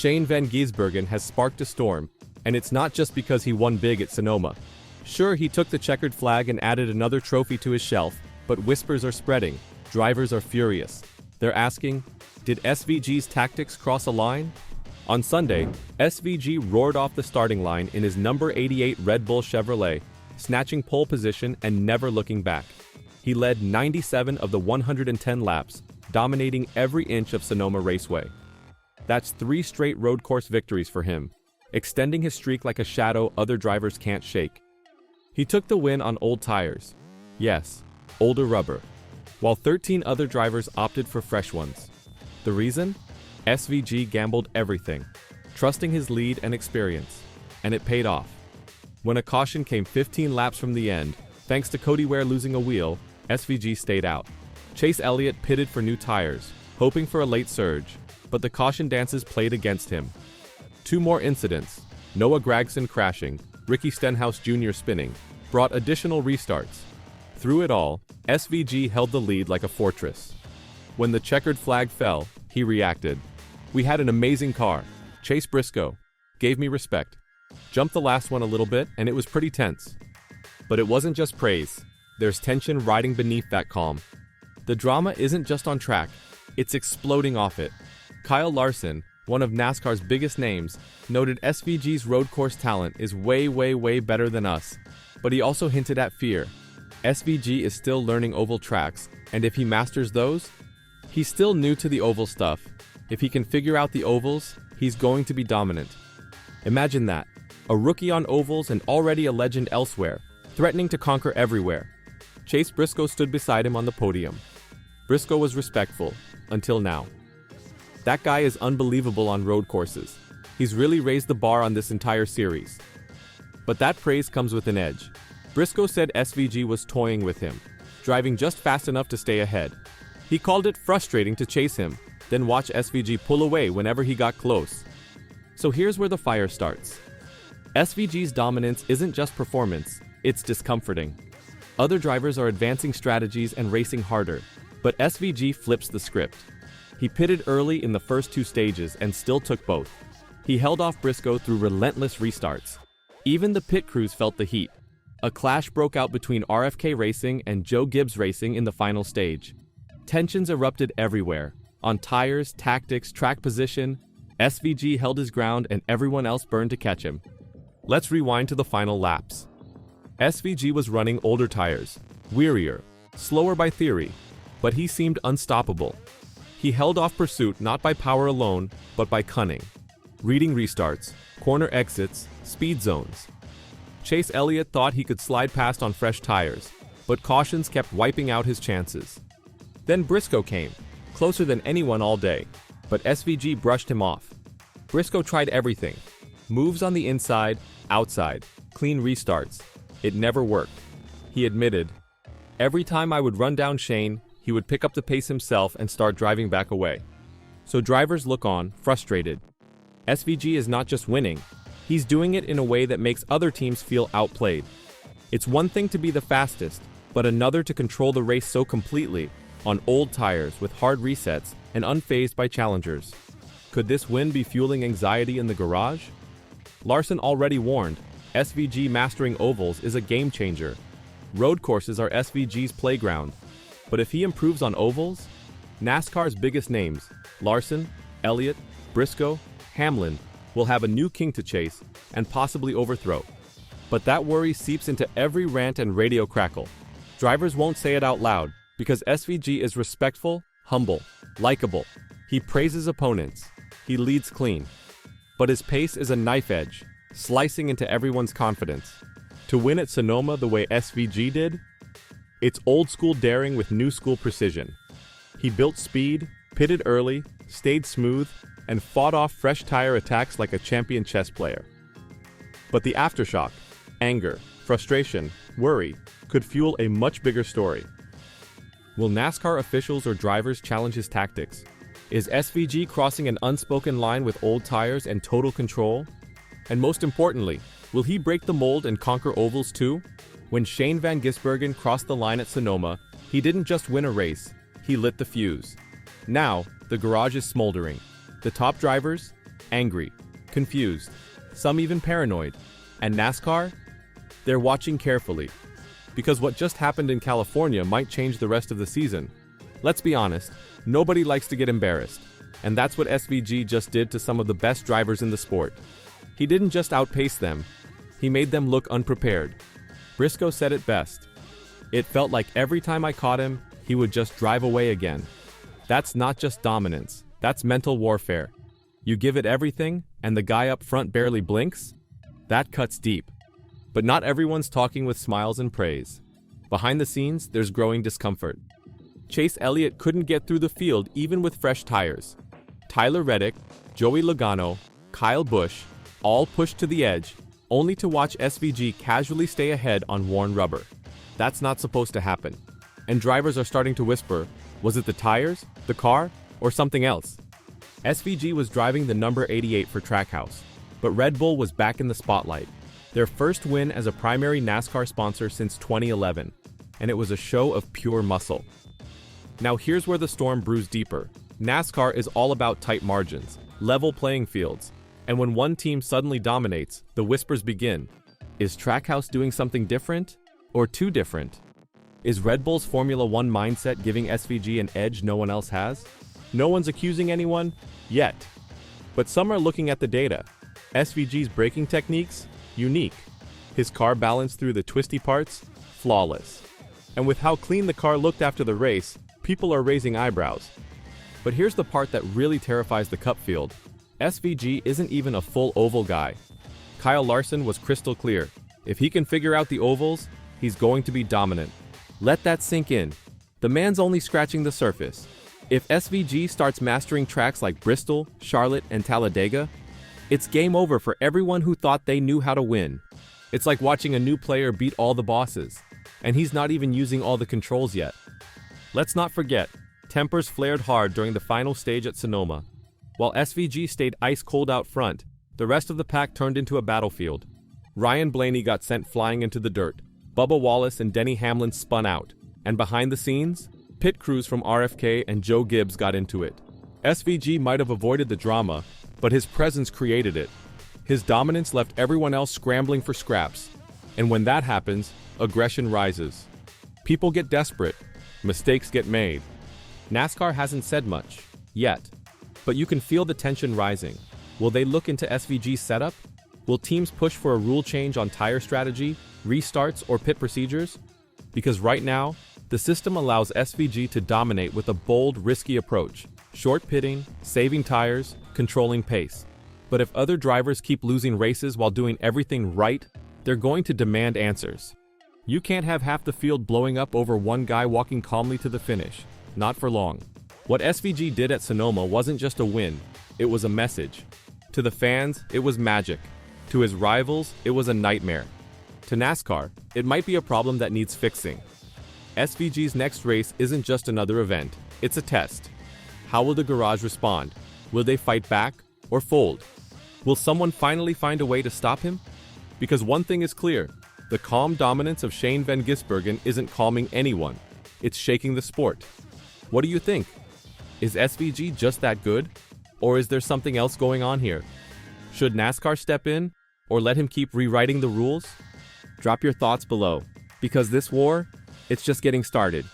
Shane van Gisbergen has sparked a storm, and it's not just because he won big at Sonoma. Sure, he took the checkered flag and added another trophy to his shelf, but whispers are spreading. Drivers are furious. They're asking, did SVG's tactics cross a line? On Sunday, SVG roared off the starting line in his number 88 Red Bull Chevrolet, snatching pole position and never looking back. He led 97 of the 110 laps, dominating every inch of Sonoma Raceway. That's 3 straight road course victories for him, extending his streak like a shadow other drivers can't shake. He took the win on old tires. Yes, older rubber, while 13 other drivers opted for fresh ones. The reason? SVG gambled everything, trusting his lead and experience, and it paid off. When a caution came 15 laps from the end, thanks to Cody Ware losing a wheel, SVG stayed out. Chase Elliott pitted for new tires, hoping for a late surge, but the caution dances played against him. 2 more incidents, Noah Gragson crashing, Ricky Stenhouse Jr. spinning, brought additional restarts. Through it all, SVG held the lead like a fortress. When the checkered flag fell, he reacted. We had an amazing car. Chase Briscoe gave me respect. Jumped the last one a little bit, and it was pretty tense. But it wasn't just praise. There's tension riding beneath that calm. The drama isn't just on track, it's exploding off it. Kyle Larson, one of NASCAR's biggest names, noted SVG's road course talent is way better than us. But he also hinted at fear. SVG is still learning oval tracks, and if he masters those, he's still new to the oval stuff. If he can figure out the ovals, he's going to be dominant. Imagine that, a rookie on ovals and already a legend elsewhere, threatening to conquer everywhere. Chase Briscoe stood beside him on the podium. Briscoe was respectful, until now. That guy is unbelievable on road courses. He's really raised the bar on this entire series. But that praise comes with an edge. Briscoe said SVG was toying with him, driving just fast enough to stay ahead. He called it frustrating to chase him, then watch SVG pull away whenever he got close. So here's where the fire starts. SVG's dominance isn't just performance, it's discomforting. Other drivers are advancing strategies and racing harder, but SVG flips the script. He pitted early in the first 2 stages and still took both. He held off Briscoe through relentless restarts. Even the pit crews felt the heat. A clash broke out between RFK Racing and Joe Gibbs Racing in the final stage. Tensions erupted everywhere. On tires, tactics, track position, SVG held his ground and everyone else burned to catch him. Let's rewind to the final laps. SVG was running older tires, wearier, slower by theory, but he seemed unstoppable. He held off pursuit not by power alone, but by cunning. Reading restarts, corner exits, speed zones. Chase Elliott thought he could slide past on fresh tires, but cautions kept wiping out his chances. Then Briscoe came, closer than anyone all day, but SVG brushed him off. Briscoe tried everything. Moves on the inside, outside, clean restarts. It never worked. He admitted, every time I would run down Shane, he would pick up the pace himself and start driving back away. So drivers look on, frustrated. SVG is not just winning, he's doing it in a way that makes other teams feel outplayed. It's one thing to be the fastest, but another to control the race so completely, on old tires with hard resets and unfazed by challengers. Could this win be fueling anxiety in the garage? Larson already warned, SVG mastering ovals is a game changer. Road courses are SVG's playground. But if he improves on ovals, NASCAR's biggest names, Larson, Elliott, Briscoe, Hamlin, will have a new king to chase and possibly overthrow. But that worry seeps into every rant and radio crackle. Drivers won't say it out loud because SVG is respectful, humble, likable. He praises opponents. He leads clean. But his pace is a knife edge, slicing into everyone's confidence. To win at Sonoma the way SVG did, it's old school daring with new school precision. He built speed, pitted early, stayed smooth, and fought off fresh tire attacks like a champion chess player. But the aftershock, anger, frustration, worry, could fuel a much bigger story. Will NASCAR officials or drivers challenge his tactics? Is SVG crossing an unspoken line with old tires and total control? And most importantly, will he break the mold and conquer ovals too? When Shane van Gisbergen crossed the line at Sonoma, he didn't just win a race, he lit the fuse. Now, the garage is smoldering. The top drivers, angry, confused, some even paranoid. And NASCAR? They're watching carefully. Because what just happened in California might change the rest of the season. Let's be honest, nobody likes to get embarrassed. And that's what SVG just did to some of the best drivers in the sport. He didn't just outpace them, he made them look unprepared. Briscoe said it best. It felt like every time I caught him, he would just drive away again. That's not just dominance, that's mental warfare. You give it everything, and the guy up front barely blinks? That cuts deep. But not everyone's talking with smiles and praise. Behind the scenes, there's growing discomfort. Chase Elliott couldn't get through the field even with fresh tires. Tyler Reddick, Joey Logano, Kyle Busch, all pushed to the edge, only to watch SVG casually stay ahead on worn rubber. That's not supposed to happen. And drivers are starting to whisper, was it the tires, the car, or something else? SVG was driving the number 88 for Trackhouse, but Red Bull was back in the spotlight. Their first win as a primary NASCAR sponsor since 2011, and it was a show of pure muscle. Now here's where the storm brews deeper. NASCAR is all about tight margins, level playing fields, and when one team suddenly dominates, the whispers begin. Is Trackhouse doing something different? Or too different? Is Red Bull's Formula One mindset giving SVG an edge no one else has? No one's accusing anyone? Yet. But some are looking at the data. SVG's braking techniques? Unique. His car balance through the twisty parts? Flawless. And with how clean the car looked after the race, people are raising eyebrows. But here's the part that really terrifies the Cup field. SVG isn't even a full oval guy. Kyle Larson was crystal clear. If he can figure out the ovals, he's going to be dominant. Let that sink in. The man's only scratching the surface. If SVG starts mastering tracks like Bristol, Charlotte, and Talladega, it's game over for everyone who thought they knew how to win. It's like watching a new player beat all the bosses, and he's not even using all the controls yet. Let's not forget, tempers flared hard during the final stage at Sonoma. While SVG stayed ice cold out front, the rest of the pack turned into a battlefield. Ryan Blaney got sent flying into the dirt. Bubba Wallace and Denny Hamlin spun out. And behind the scenes, pit crews from RFK and Joe Gibbs got into it. SVG might have avoided the drama, but his presence created it. His dominance left everyone else scrambling for scraps. And when that happens, aggression rises. People get desperate. Mistakes get made. NASCAR hasn't said much, yet. But you can feel the tension rising. Will they look into SVG's setup? Will teams push for a rule change on tire strategy, restarts, or pit procedures? Because right now, the system allows SVG to dominate with a bold, risky approach. Short pitting, saving tires, controlling pace. But if other drivers keep losing races while doing everything right, they're going to demand answers. You can't have half the field blowing up over one guy walking calmly to the finish. Not for long. What SVG did at Sonoma wasn't just a win, it was a message. To the fans, it was magic. To his rivals, it was a nightmare. To NASCAR, it might be a problem that needs fixing. SVG's next race isn't just another event, it's a test. How will the garage respond? Will they fight back or fold? Will someone finally find a way to stop him? Because one thing is clear, the calm dominance of Shane Van Gisbergen isn't calming anyone. It's shaking the sport. What do you think? Is SVG just that good? Or is there something else going on here? Should NASCAR step in? Or let him keep rewriting the rules? Drop your thoughts below. Because this war, it's just getting started.